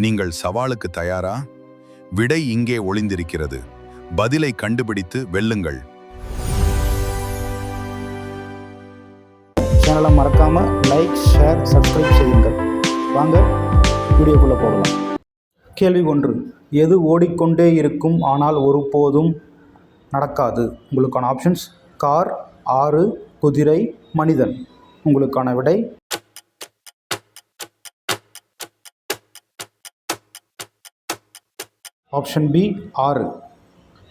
நீங்கள் சவாலுக்கு தயாரா? விடை இங்கே ஒளிந்திருக்கிறது. பதிலை கண்டுபிடித்து வெல்லுங்கள். சேனலை மறக்காம லைக், ஷேர், சப்ஸ்கிரைப் செய்யுங்கள். வாங்க வீடியோக்குள்ள போகலாம். கேள்வி 1. எது ஓடிக்கொண்டே இருக்கும் ஆனால் ஒருபோதும் நடக்காது? உங்களுக்கான ஆப்ஷன்ஸ்: கார், ஆறு, குதிரை, மனிதன். உங்களுக்கான விடை ஆப்ஷன் பி, ஆறு.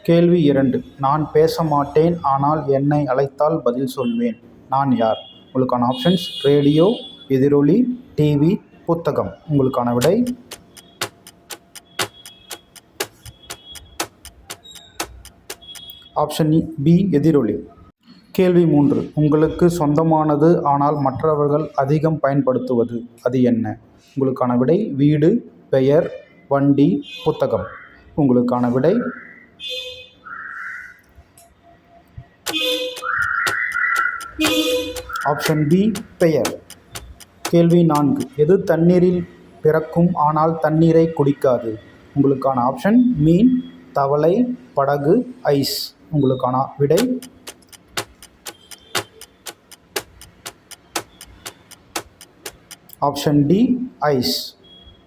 கேள்வி 2. நான் பேச மாட்டேன் ஆனால் என்னை அழைத்தால் பதில் சொல்வேன். நான் யார்? உங்களுக்கான ஆப்ஷன்ஸ்: ரேடியோ, எதிரொலி, டிவி, புத்தகம். உங்களுக்கான விடை ஆப்ஷன் பி, எதிரொலி. கேள்வி 3. உங்களுக்கு சொந்தமானது ஆனால் மற்றவர்கள் அதிகம் பயன்படுத்துவது அது என்ன? உங்களுக்கான விடை வீடு, பெயர், வண்டி, புத்தகம். உங்களுக்கான விடை ஆப்ஷன் பி, பெயர். கேள்வி 4. எது தண்ணீரில் பிறக்கும் ஆனால் தண்ணீரை குடிக்காது? உங்களுக்கான ஆப்ஷன்: மீன், தவளை, படகு, ஐஸ். உங்களுக்கான விடை ஆப்ஷன் டி, ஐஸ்.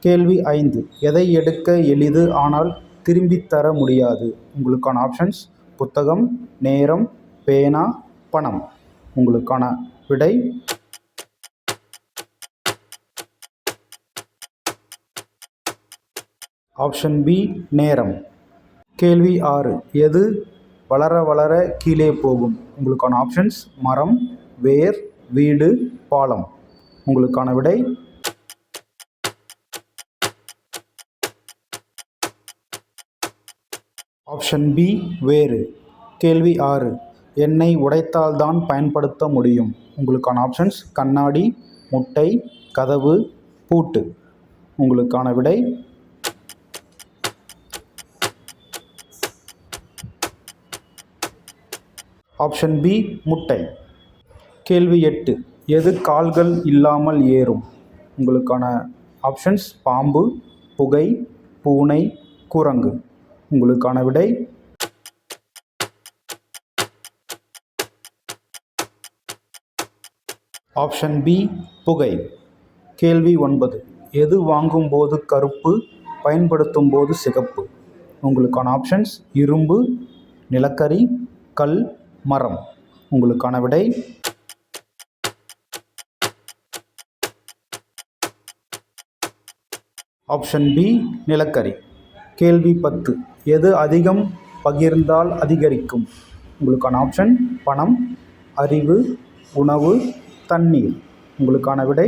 கேள்வி 5. எதை எடுக்க எளிது ஆனால் திரும்பித் தர முடியாது? உங்களுக்கான ஆப்ஷன்ஸ்: புத்தகம், நேரம், பேனா, பணம். உங்களுக்கான விடை ஆப்ஷன் பி, நேரம். கேள்வி 6. எது வளர வளர கீழே போகும்? உங்களுக்கான ஆப்ஷன்ஸ்: மரம், வேர், வீடு, பாலம். உங்களுக்கான விடை ஆப்ஷன் பி, வேறு. கேள்வி 6. என்னை உடைத்தால்தான் பயன்படுத்த முடியும். உங்களுக்கான ஆப்ஷன்ஸ்: கண்ணாடி, முட்டை, கதவு, பூட்டு. உங்களுக்கான விடை ஆப்ஷன் பி, முட்டை. கேள்வி 8. எது கால்கள் இல்லாமல் ஏறும்? உங்களுக்கான ஆப்ஷன்ஸ்: பாம்பு, புகை, பூனை, குரங்கு. உங்களுக்கான விடை ஆப்ஷன் பி, புகை. கேள்வி 9. எது வாங்கும்போது கருப்பு, பயன்படுத்தும் போது சிகப்பு? உங்களுக்கான ஆப்ஷன்ஸ்: இரும்பு, நிலக்கரி, கல், மரம். உங்களுக்கான விடை ஆப்ஷன் பி, நிலக்கரி. கேள்வி 10. எது அதிகம் பகிர்ந்தால் அதிகரிக்கும்? உங்களுக்கான ஆப்ஷன்: பணம், அறிவு, உணவு, தண்ணீர். உங்களுக்கான விடை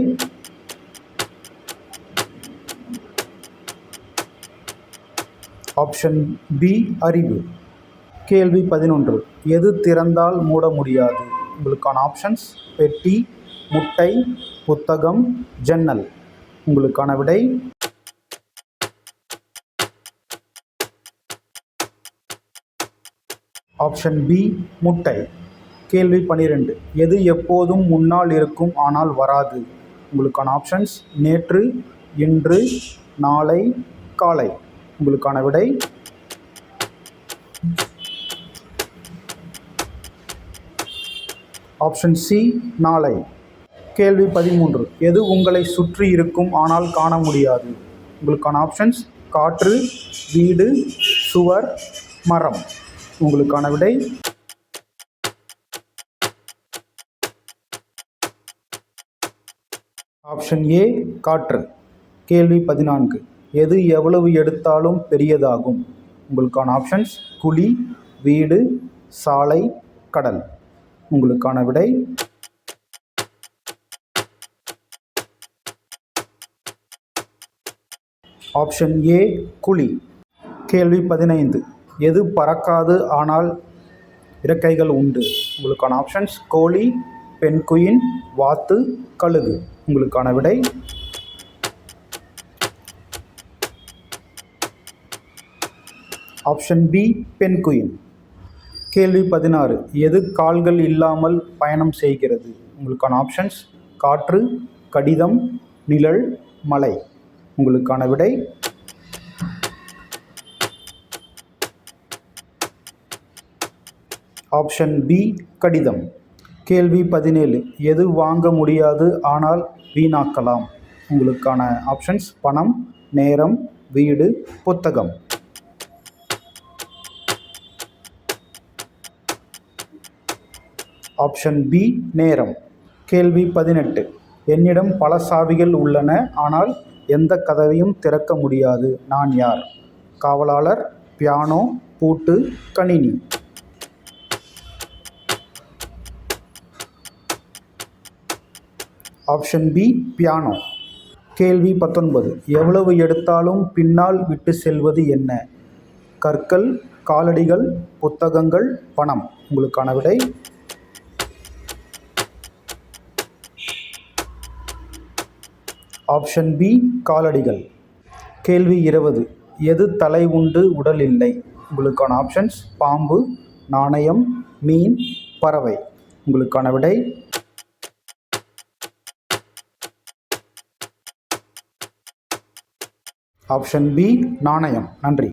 ஆப்ஷன் பி, அறிவு. கேள்வி 11. எது திறந்தால் மூட முடியாது? உங்களுக்கான ஆப்ஷன்ஸ்: பெட்டி, முட்டை, புத்தகம், ஜன்னல். உங்களுக்கான விடை ஆப்ஷன் பி, முட்டை. கேள்வி 12. எது எப்போதும் முன்னால் இருக்கும் ஆனால் வராது? உங்களுக்கான ஆப்ஷன்ஸ்: நேற்று, இன்று, நாளை, காலை. உங்களுக்கான விடை ஆப்ஷன் சி, நாளை. கேள்வி 13. எது உங்களை சுற்றி இருக்கும் ஆனால் காண முடியாது? உங்களுக்கான ஆப்ஷன்ஸ்: காற்று, வீடு, சுவர், மரம். உங்களுக்கான விடை ஆப்ஷன் ஏ, காற்று. கேள்வி 14. எது எவ்வளவு எடுத்தாலும் பெரியதாகும்? உங்களுக்கான ஆப்ஷன்ஸ்: குழி, வீடு, சாலை, கடல். உங்களுக்கான விடை ஆப்ஷன் ஏ, குழி. கேள்வி 15. எது பறக்காது ஆனால் இறக்கைகள் உண்டு? உங்களுக்கான ஆப்ஷன்ஸ்: கோழி, பென்குயின், வாத்து, கழுகு. உங்களுக்கான விடை ஆப்ஷன் பி, பென்குயின். கேள்வி 16. எது கால்கள் இல்லாமல் பயணம் செய்கிறது? உங்களுக்கான ஆப்ஷன்ஸ்: காற்று, கடிதம், நிழல், மலை. உங்களுக்கான விடை ஆப்ஷன் பி கடிதம். கேள்வி 17. எது வாங்க முடியாது ஆனால் வீணாக்கலாம்? உங்களுக்கான ஆப்ஷன்ஸ் பணம், நேரம், வீடு, புத்தகம். ஆப்ஷன் பி நேரம். கேள்வி 18. என்னிடம் பல சாவிகள் உள்ளன, ஆனால் எந்த கதவையும் திறக்க முடியாது. நான் யார்? காவலாளர், பியானோ, பூட்டு, கணினி. Option B piano. கேள்வி 19. எவ்வளவு எடுத்தாலும் பின்னால் விட்டு செல்வது என்ன? கற்கள், காலடிகள், புத்தகங்கள், பணம். உங்களுக்கான விடை ஆப்ஷன் பி காலடிகள். கேள்வி 20. எது தலை உண்டு உடல் இல்லை? உங்களுக்கான ஆப்ஷன்ஸ் பாம்பு, நாணயம், மீன், பறவை. உங்களுக்கான விடை ஆப்ஷன் பி நாணயம். நன்றி.